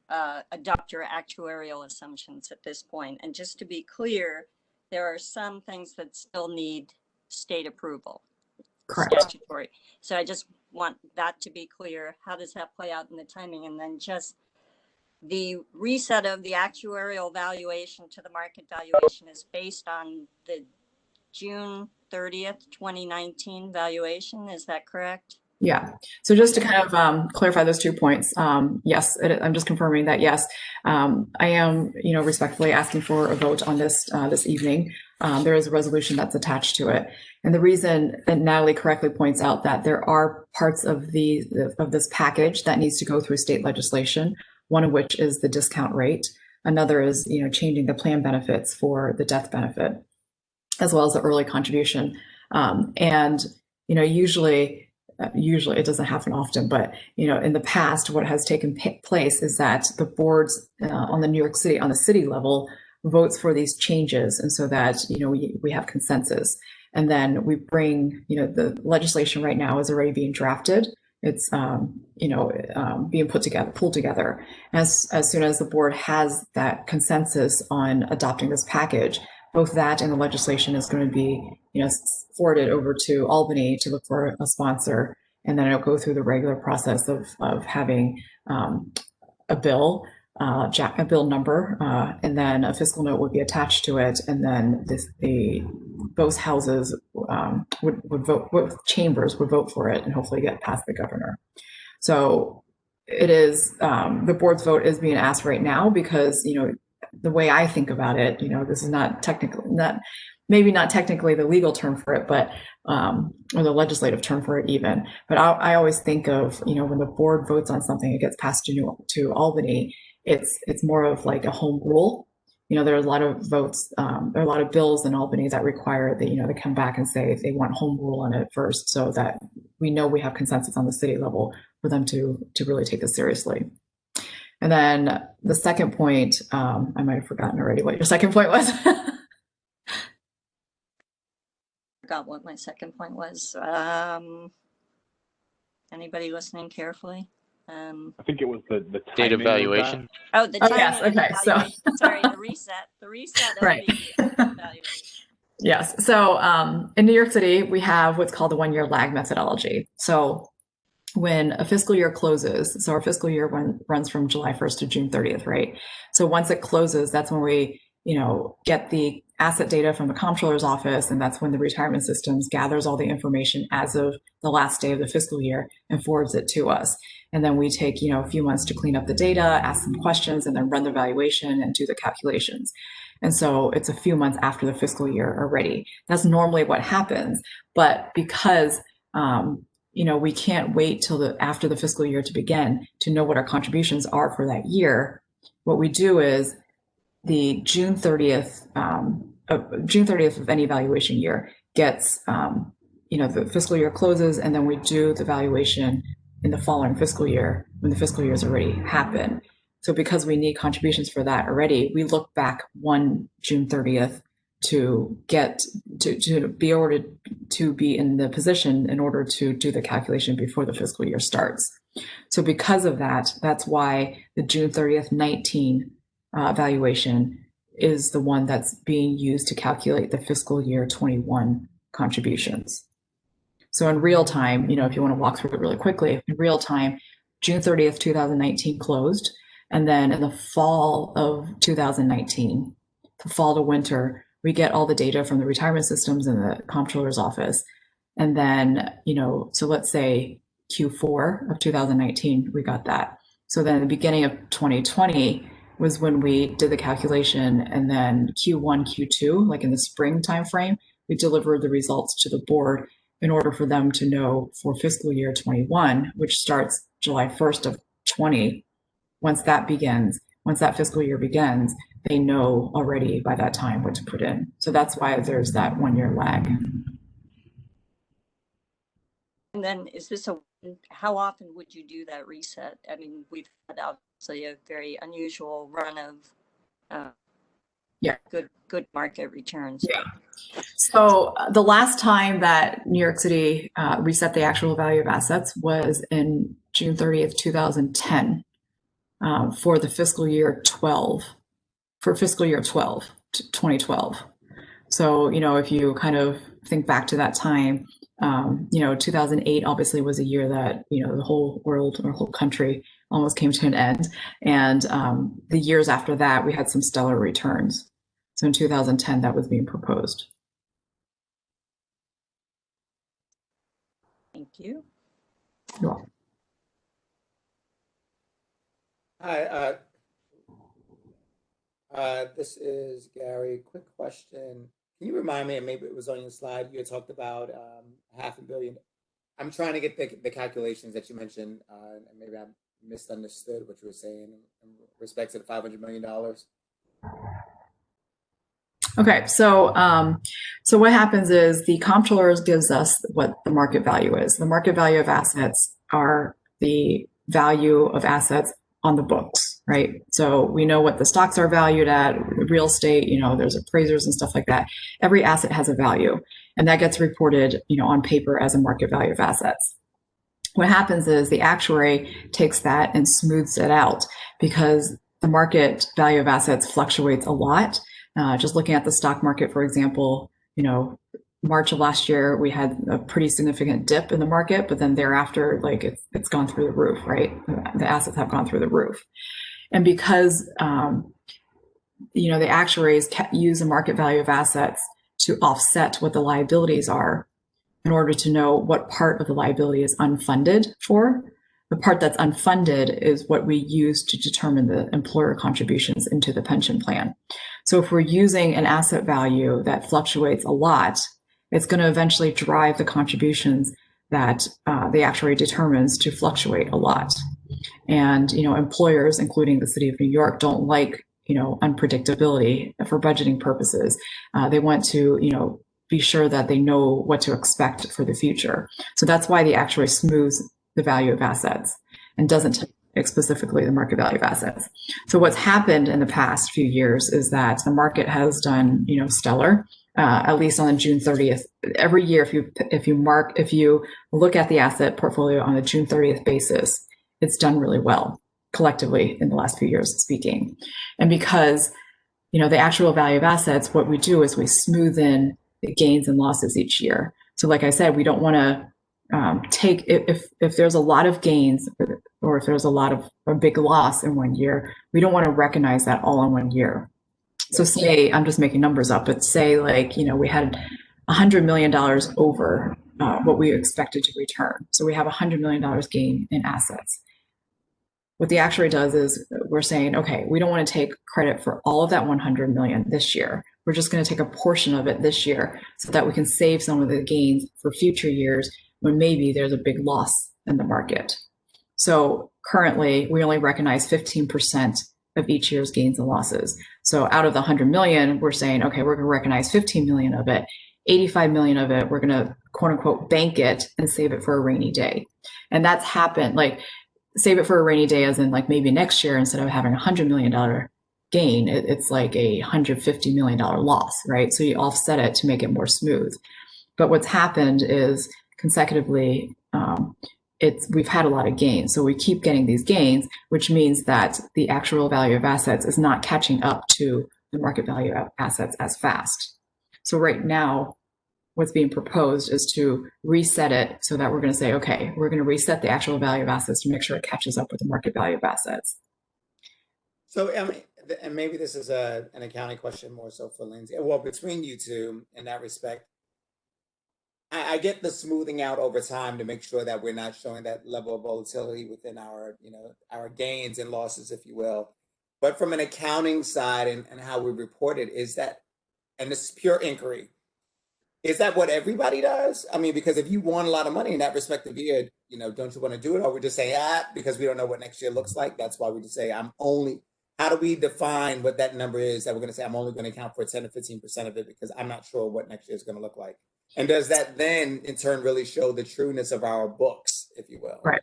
adopt your actuarial assumptions at this point. And just to be clear, there are some things that still need state approval. Correct. Statutory. So I just want that to be clear. How does that play out in the timing? And then just the reset of the actuarial valuation to the market valuation is based on the June 30th, 2019 valuation. Is that correct? Yeah. So just to kind of clarify those 2 points, yes, I'm just confirming that yes, I am, respectfully asking for a vote on this this evening. There is a resolution that's attached to it, and the reason that Natalie correctly points out that there are parts of this package that needs to go through state legislation. One of which is the discount rate. Another is changing the plan benefits for the death benefit, as well as the early contribution. And usually it doesn't happen often, but in the past, what has taken place is that the boards on the city level votes for these changes, and so that we have consensus, and then we bring the legislation right now is already being drafted. It's being pulled together. As soon as the board has that consensus on adopting this package, both that and the legislation is going to be, forwarded over to Albany to look for a sponsor, and then it'll go through the regular process of having a bill number, and then a fiscal note would be attached to it, and then both houses would vote, both chambers would vote for it, and hopefully get past the governor. So it is the board's vote is being asked right now because the way I think about it, this is not maybe not technically the legal term for it, but or the legislative term for it even. But I always think of when the board votes on something, it gets passed to Albany. It's more of like a home rule. There are a lot of votes, there are a lot of bills in Albany that require that they come back and say they want home rule on it first, so that we know we have consensus on the city level for them to really take this seriously. And then the second point, I might have forgotten already what your second point was. Forgot what my second point was. Anybody listening carefully? I think it was the Data timing of valuation. Oh, the Oh, timing yes. of the Okay, so- evaluation. Sorry, the reset of Right. the evaluation. Yes. So in New York City, we have what's called the 1-year lag methodology. So when a fiscal year closes, so our fiscal year runs from July 1st to June 30th, right? So once it closes, that's when we, get the asset data from the comptroller's office, and that's when the retirement systems gathers all the information as of the last day of the fiscal year and forwards it to us. And then we take, a few months to clean up the data, ask some questions, and then run the valuation and do the calculations. And so it's a few months after the fiscal year already. That's normally what happens. But because we can't wait till after the fiscal year to begin to know what our contributions are for that year, what we do is the June 30th of any valuation year gets, the fiscal year closes, and then we do the valuation in the following fiscal year when the fiscal year has already happened. So because we need contributions for that already, we look back one June 30th to get to be ordered to be in the position in order to do the calculation before the fiscal year starts. So because of that, that's why the June 30th 19 valuation is the one that's being used to calculate the fiscal year 21 contributions. So in real time, if you want to walk through it really quickly, in real time, June 30th, 2019 closed. And then in the fall of 2019, the fall to winter, we get all the data from the retirement systems and the comptroller's office. And then, so let's say Q4 of 2019, we got that. So then the beginning of 2020 was when we did the calculation, and then Q1, Q2, like in the spring timeframe, we delivered the results to the board in order for them to know for fiscal year 21, which starts July 1st of 20. Once that fiscal year begins, they know already by that time what to put in. So that's why there's that 1-year lag. And then how often would you do that reset? I mean, we've had obviously a very unusual run of good market returns. Yeah. So the last time that New York City reset the actual value of assets was in June 30th, 2010, for the fiscal year 12, 2012. So, if you kind of think back to that time, 2008 obviously was a year that, the whole world or whole country almost came to an end. And the years after that, we had some stellar returns. So in 2010, that was being proposed. Thank you. You're welcome. Hi, this is Gary. Quick question. Can you remind me, and maybe it was on your slide, you had talked about $500 million. I'm trying to get the calculations that you mentioned, and maybe I misunderstood what you were saying in respect to the $500 million. Okay, so so what happens is the comptroller gives us what the market value is. The market value of assets are the value of assets on the books, right? So we know what the stocks are valued at, real estate, there's appraisers and stuff like that. Every asset has a value, and that gets reported, on paper as a market value of assets. What happens is the actuary takes that and smooths it out because the market value of assets fluctuates a lot. Just looking at the stock market, for example, March of last year, we had a pretty significant dip in the market, but then thereafter, like it's gone through the roof, right? The assets have gone through the roof. And because, the actuaries use the market value of assets to offset what the liabilities are in order to know what part of the liability is unfunded for. The part that's unfunded is what we use to determine the employer contributions into the pension plan. So if we're using an asset value that fluctuates a lot, it's going to eventually drive the contributions that the actuary determines to fluctuate a lot. And, employers, including the city of New York, don't like, unpredictability for budgeting purposes. They want to, be sure that they know what to expect for the future. So that's why the actuary smooths the value of assets and doesn't take specifically the market value of assets. So what's happened in the past few years is that the market has done, stellar, at least on the June 30th. Every year, if you look at the asset portfolio on a June 30th basis, it's done really well collectively in the last few years speaking. And because, the actual value of assets, what we do is we smooth in the gains and losses each year. So like I said, we don't want to take, if there's a lot of gains or if there's a big loss in one year, we don't want to recognize that all in one year. So say, I'm just making numbers up, but say we had $100 million over what we expected to return. So we have $100 million gain in assets. What the actuary does is we're saying, okay, we don't want to take credit for all of that 100 million this year. We're just going to take a portion of it this year so that we can save some of the gains for future years when maybe there's a big loss in the market. So currently we only recognize 15% of each year's gains and losses. So out of the 100 million, we're saying, okay, we're going to recognize 15 million of it. 85 million of it, we're going to quote unquote bank it and save it for a rainy day. And that's happened, save it for a rainy day as in maybe next year, instead of having $100 million gain, it's like a $150 million loss, right? So you offset it to make it more smooth. But what's happened is consecutively, we've had a lot of gains. So we keep getting these gains, which means that the actual value of assets is not catching up to the market value of assets as fast. So right now, what's being proposed is to reset it so that we're going to say, okay, we're going to reset the actual value of assets to make sure it catches up with the market value of assets. So, and maybe this is an accounting question more so for Lindsay. Well, between you two in that respect, I get the smoothing out over time to make sure that we're not showing that level of volatility within our, our gains and losses, if you will. But from an accounting side and how we report it, is that, and this is pure inquiry, is that what everybody does? I mean, because if you won a lot of money in that respective year, don't you want to do it? Or we just say, because we don't know what next year looks like. That's why we just say, how do we define what that number is that we're going to say, I'm only going to account for 10 to 15% of it because I'm not sure what next year is going to look like. And does that then in turn really show the trueness of our books, if you will? Right.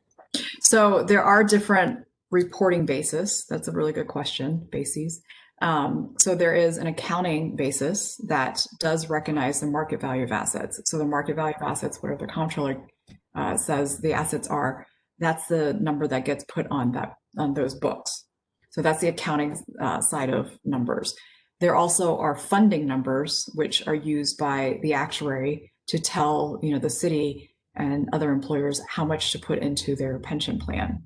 So there are different reporting bases. That's a really good question, bases. So there is an accounting basis that does recognize the market value of assets. So the market value of assets, where the comptroller says the assets are, that's the number that gets put on those books. So that's the accounting side of numbers. There also are funding numbers, which are used by the actuary to tell the city and other employers how much to put into their pension plan.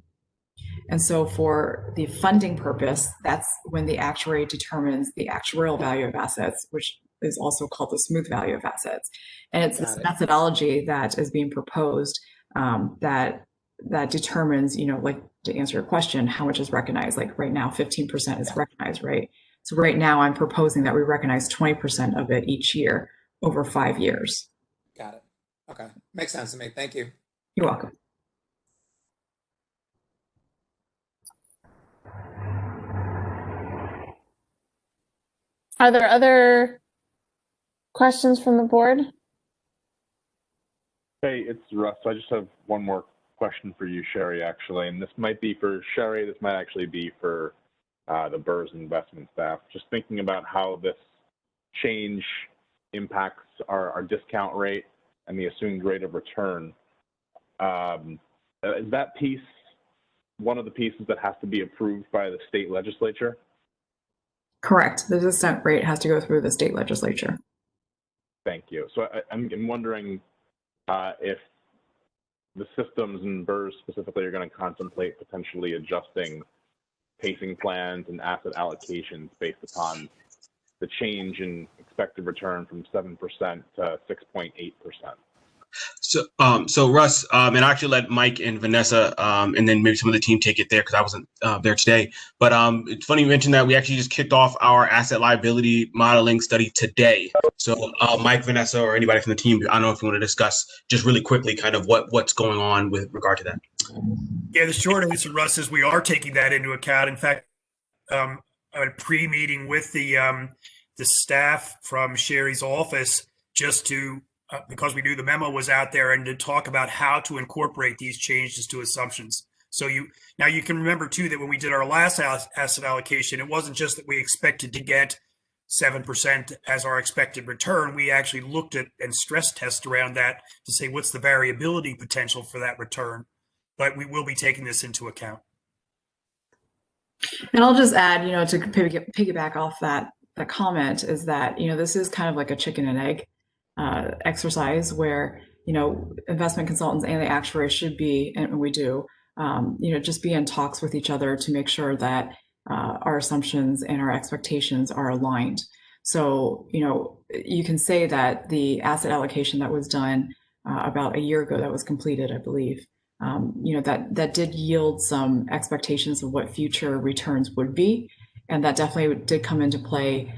And so for the funding purpose, that's when the actuary determines the actuarial value of assets, which is also called the smooth value of assets. And it's this methodology that is being proposed that determines, like to answer your question, how much is recognized. Like right now, 15% is recognized, right? So right now I'm proposing that we recognize 20% of it each year over 5 years. Got it. Okay. Makes sense to me. Thank you. You're welcome. Are there other questions from the board? Hey, it's Russ. I just have one more question for you, Sherry, actually. And this might be for Sherry. This might actually be for the BERS investment staff. Just thinking about how this change impacts our discount rate and the assumed rate of return. Is that piece one of the pieces that has to be approved by the state legislature? Correct. The discount rate has to go through the state legislature. Thank you. So I'm wondering if the systems and BERS specifically are going to contemplate potentially adjusting pacing plans and asset allocations based upon the change in expected return from 7% to 6.8%. So Russ, and I actually let Mike and Vanessa, and then maybe some of the team take it there because I wasn't there today. But it's funny you mentioned that we actually just kicked off our asset liability modeling study today. So Mike, Vanessa, or anybody from the team, I don't know if you want to discuss just really quickly kind of what's going on with regard to that. Yeah, the short answer, Russ, is we are taking that into account. In fact, a pre-meeting with the staff from Sherry's office just to because we knew the memo was out there and to talk about how to incorporate these changes to assumptions. So you can remember too that when we did our last asset allocation, it wasn't just that we expected to get 7% as our expected return. We actually looked at and stress test around that to say what's the variability potential for that return. But we will be taking this into account. And I'll just add, to piggyback off that comment is that, this is kind of like a chicken and egg exercise where, investment consultants and the actuaries should be, and we do, just be in talks with each other to make sure that our assumptions and our expectations are aligned. So, you can say that the asset allocation that was done about a year ago that was completed, I believe, that did yield some expectations of what future returns would be. And that definitely did come into play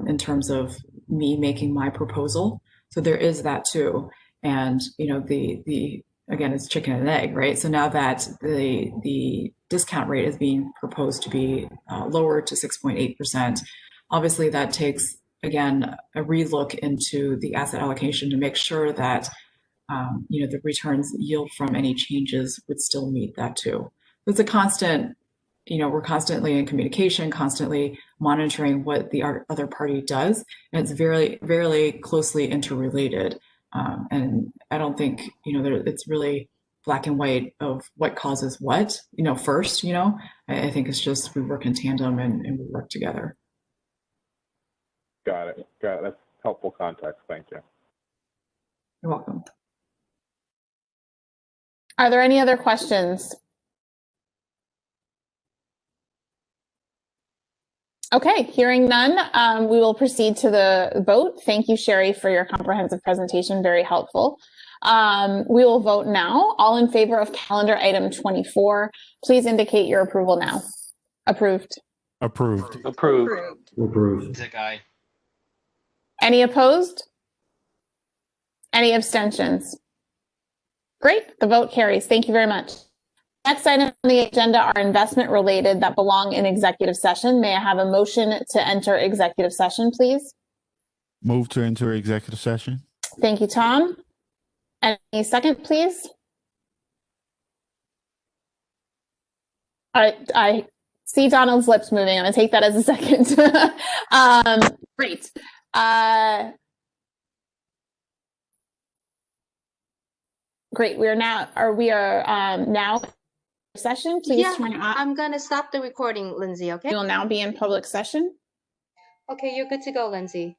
in terms of me making my proposal. So there is that too. And, the again, it's chicken and egg, right? So now that the discount rate is being proposed to be lowered to 6.8%, obviously that takes, again, a relook into the asset allocation to make sure that the returns yield from any changes would still meet that too. It's a constant, we're constantly in communication, constantly monitoring what the other party does. And it's very, very closely interrelated. And I don't think, it's really black and white of what causes what, first, I think it's just we work in tandem and we work together. Got it. That's helpful context. Thank you. You're welcome. Are there any other questions? Okay, hearing none, we will proceed to the vote. Thank you, Sherry, for your comprehensive presentation. Very helpful. We will vote now. All in favor of calendar item 24, please indicate your approval now. Approved. Approved. Zick, aye. Any opposed? Any abstentions? Great, the vote carries. Thank you very much. Next item on the agenda are investment related that belong in executive session. May I have a motion to enter executive session, please? Move to enter executive session. Thank you, Tom. Any second, please? I see Donald's lips moving. I'm going to take that as a second. Great. Great. We are now session. Please turn on. I'm going to stop the recording, Lindsay, okay? We will now be in public session. Okay, you're good to go, Lindsay.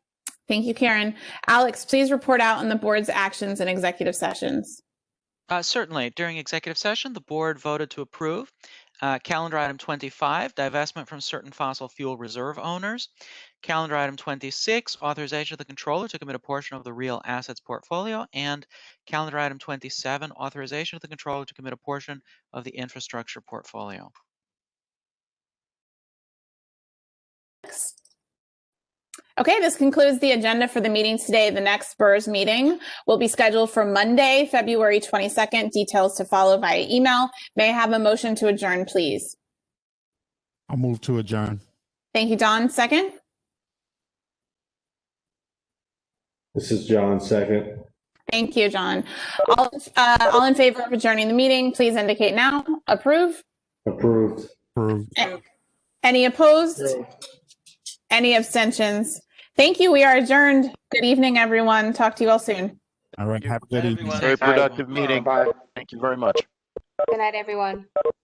Thank you, Karen. Alex, please report out on the board's actions in executive sessions. Certainly. During executive session, the board voted to approve Calendar item 25, divestment from certain fossil fuel reserve owners. Calendar item 26, authorization of the controller to commit a portion of the real assets portfolio. And calendar item 27, authorization of the controller to commit a portion of the infrastructure portfolio. Okay, this concludes the agenda for the meeting today. The next BERS meeting will be scheduled for Monday, February 22nd. Details to follow via email. May I have a motion to adjourn, please? I'll move to adjourn. Thank you, Don. Second? This is John, second. Thank you, John. All in favor of adjourning the meeting, please indicate now. Approve? Approved. Approved. Any opposed? Any abstentions? Thank you. We are adjourned. Good evening, everyone. Talk to you all soon. All right. Have a good evening. Very productive meeting. Bye. Thank you very much. Good night, everyone.